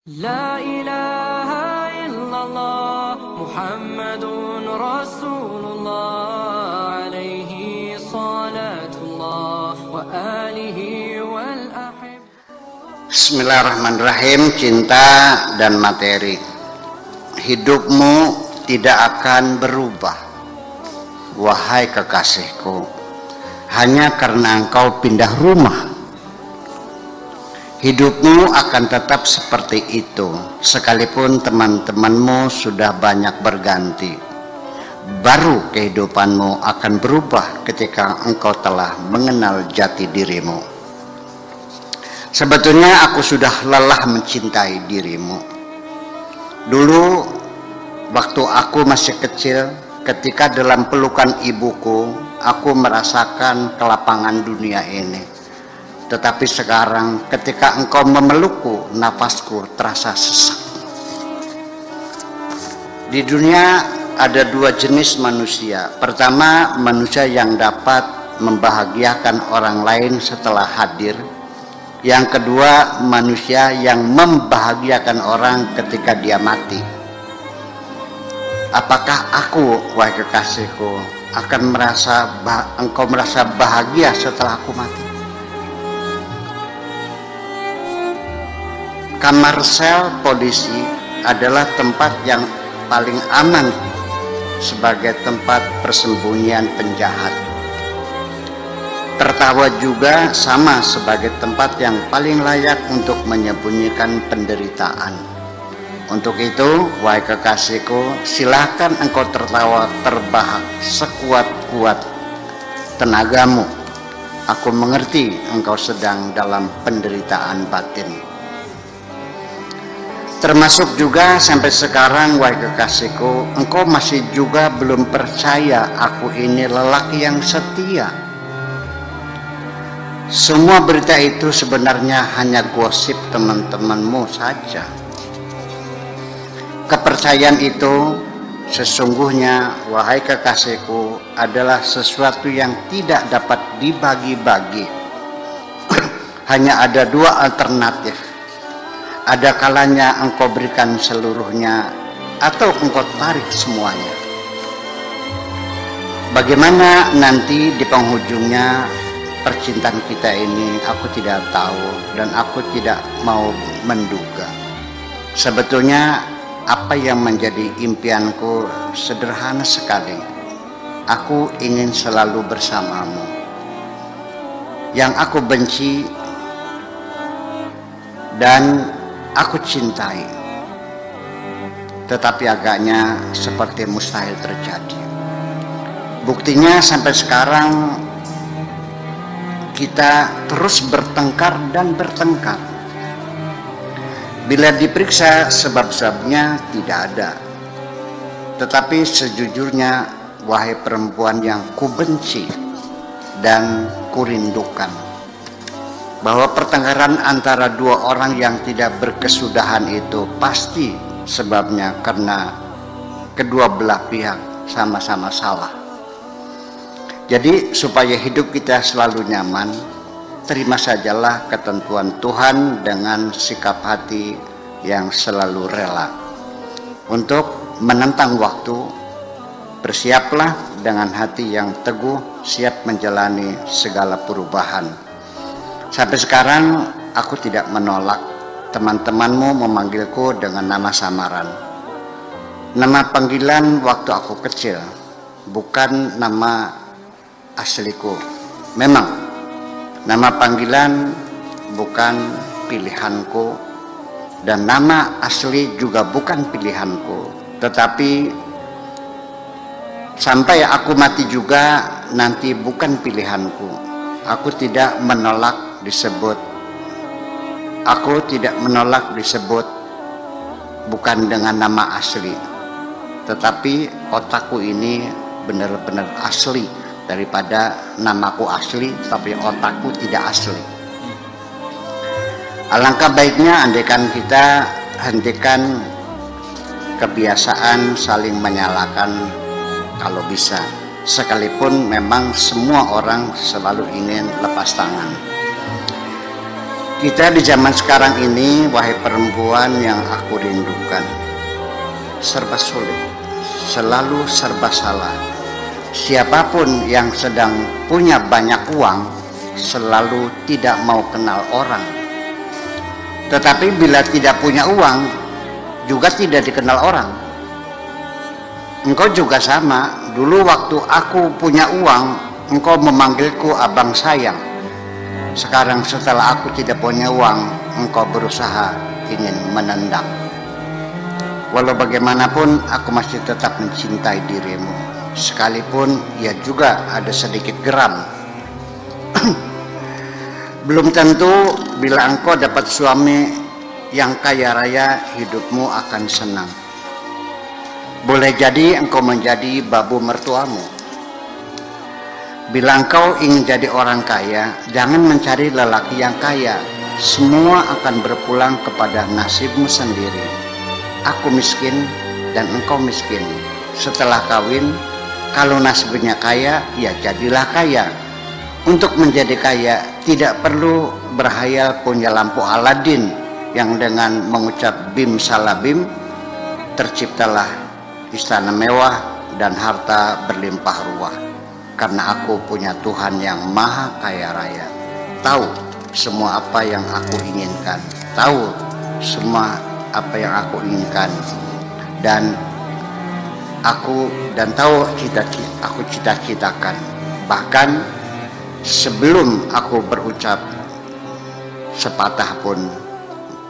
La ilaha illallah Muhammadun Rasulullah alaihi salatullah wa alihi wal ahib. Bismillahirrahmanirrahim. Cinta dan materi. Hidupmu tidak akan berubah, wahai kekasihku, hanya karena engkau pindah rumah. Hidupmu akan tetap seperti itu, sekalipun teman-temanmu sudah banyak berganti. Baru kehidupanmu akan berubah ketika engkau telah mengenal jati dirimu. Sebetulnya aku sudah lelah mencintai dirimu. Dulu, waktu aku masih kecil, ketika dalam pelukan ibuku, aku merasakan kelapangan dunia ini. Tetapi sekarang ketika engkau memelukku, nafasku terasa sesak. Di dunia ada dua jenis manusia. Pertama, manusia yang dapat membahagiakan orang lain setelah hadir. Yang kedua, manusia yang membahagiakan orang ketika dia mati. Apakah aku, wahai kekasihku, akan engkau merasa bahagia setelah aku mati? Kamar sel polisi adalah tempat yang paling aman sebagai tempat persembunyian penjahat. Tertawa juga sama sebagai tempat yang paling layak untuk menyembunyikan penderitaan. Untuk itu, wahai kekasihku, silahkan engkau tertawa terbahak sekuat-kuat tenagamu. Aku mengerti engkau sedang dalam penderitaan batin. Termasuk juga sampai sekarang, wahai kekasihku, engkau masih juga belum percaya aku ini lelaki yang setia. Semua berita itu sebenarnya hanya gosip teman-temanmu saja. Kepercayaan itu sesungguhnya, wahai kekasihku, adalah sesuatu yang tidak dapat dibagi-bagi. Hanya ada dua alternatif. Ada kalanya engkau berikan seluruhnya atau engkau tarik semuanya. Bagaimana nanti di penghujungnya percintaan kita ini, aku tidak tahu dan aku tidak mau menduga. Sebetulnya apa yang menjadi impianku sederhana sekali. Aku ingin selalu bersamamu. Yang aku benci dan aku cintai, tetapi agaknya seperti mustahil terjadi. Buktinya sampai sekarang kita terus bertengkar dan bertengkar. Bila diperiksa sebab-sebabnya tidak ada. Tetapi sejujurnya, wahai perempuan yang kubenci dan kurindukan, bahwa pertengkaran antara dua orang yang tidak berkesudahan itu pasti sebabnya karena kedua belah pihak sama-sama salah. Jadi supaya hidup kita selalu nyaman, terima sajalah ketentuan Tuhan dengan sikap hati yang selalu rela. Untuk menentang waktu, bersiaplah dengan hati yang teguh, siap menjalani segala perubahan. Sampai sekarang aku tidak menolak teman-temanmu memanggilku dengan nama samaran. Nama panggilan waktu aku kecil, bukan nama asliku. Memang nama panggilan bukan pilihanku dan nama asli juga bukan pilihanku. Tetapi sampai aku mati juga nanti bukan pilihanku. Aku tidak menolak disebut bukan dengan nama asli, tetapi otakku ini benar-benar asli daripada namaku asli tapi otakku tidak asli. Alangkah baiknya andaikan kita hentikan kebiasaan saling menyalahkan kalau bisa, sekalipun memang semua orang selalu ingin lepas tangan. Kita di zaman sekarang ini, wahai perempuan yang aku rindukan, serba sulit, selalu serba salah. Siapapun yang sedang punya banyak uang selalu tidak mau kenal orang. Tetapi bila tidak punya uang juga tidak dikenal orang. Engkau juga sama. Dulu waktu aku punya uang, engkau memanggilku abang sayang. Sekarang setelah aku tidak punya uang, engkau berusaha ingin menendang. Walau bagaimanapun aku masih tetap mencintai dirimu, sekalipun ia juga ada sedikit geram. Belum tentu bila engkau dapat suami yang kaya raya, hidupmu akan senang. Boleh jadi engkau menjadi babu mertuamu. Bila engkau ingin jadi orang kaya, jangan mencari lelaki yang kaya. Semua akan berpulang kepada nasibmu sendiri. Aku miskin dan engkau miskin. Setelah kawin, kalau nasibnya kaya, ya jadilah kaya. Untuk menjadi kaya, tidak perlu berhayal punya lampu Aladin yang dengan mengucap bim salabim, terciptalah istana mewah dan harta berlimpah ruah. Karena aku punya Tuhan yang maha kaya raya, tahu semua apa yang aku inginkan, tahu semua apa yang aku inginkan, dan tahu aku cita-citakan. Bahkan sebelum aku berucap sepatah pun,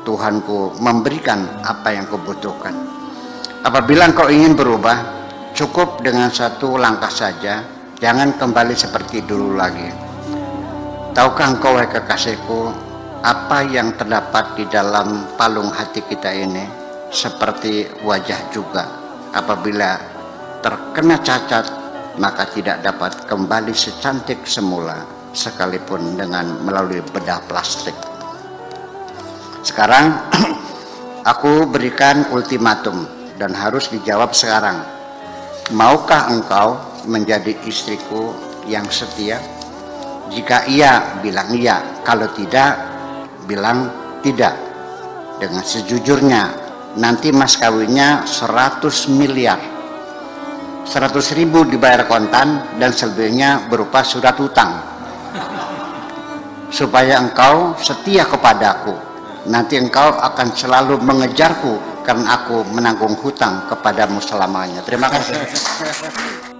Tuhanku memberikan apa yang kubutuhkan. Apabila engkau ingin berubah, cukup dengan satu langkah saja. Jangan kembali seperti dulu lagi. Tahukah engkau, wahai kekasihku, apa yang terdapat di dalam palung hati kita ini? Seperti wajah juga, apabila terkena cacat, maka tidak dapat kembali secantik semula, sekalipun dengan melalui bedah plastik. Sekarang aku berikan ultimatum dan harus dijawab sekarang. Maukah engkau menjadi istriku yang setia? Jika iya, bilang iya. Kalau tidak, bilang tidak. Dengan sejujurnya, nanti mas kawinnya 100 miliar. 100.000 dibayar kontan dan selebihnya berupa surat hutang. Supaya engkau setia kepadaku. Nanti engkau akan selalu mengejarku karena aku menanggung hutang kepadamu selamanya. Terima kasih.